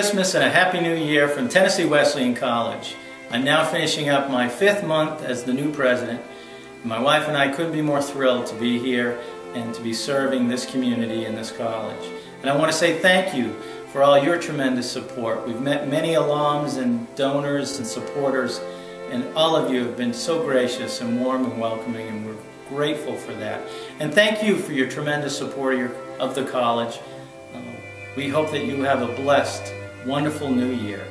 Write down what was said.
Christmas and a Happy New Year from Tennessee Wesleyan College. I'm now finishing up my 5th month as the new president. My wife and I couldn't be more thrilled to be here and to be serving this community and this college. And I want to say thank you for all your tremendous support. We've met many alums and donors and supporters, and all of you have been so gracious and warm and welcoming, and we're grateful for that. And thank you for your tremendous support of the college. We hope that you have a blessed, wonderful new year.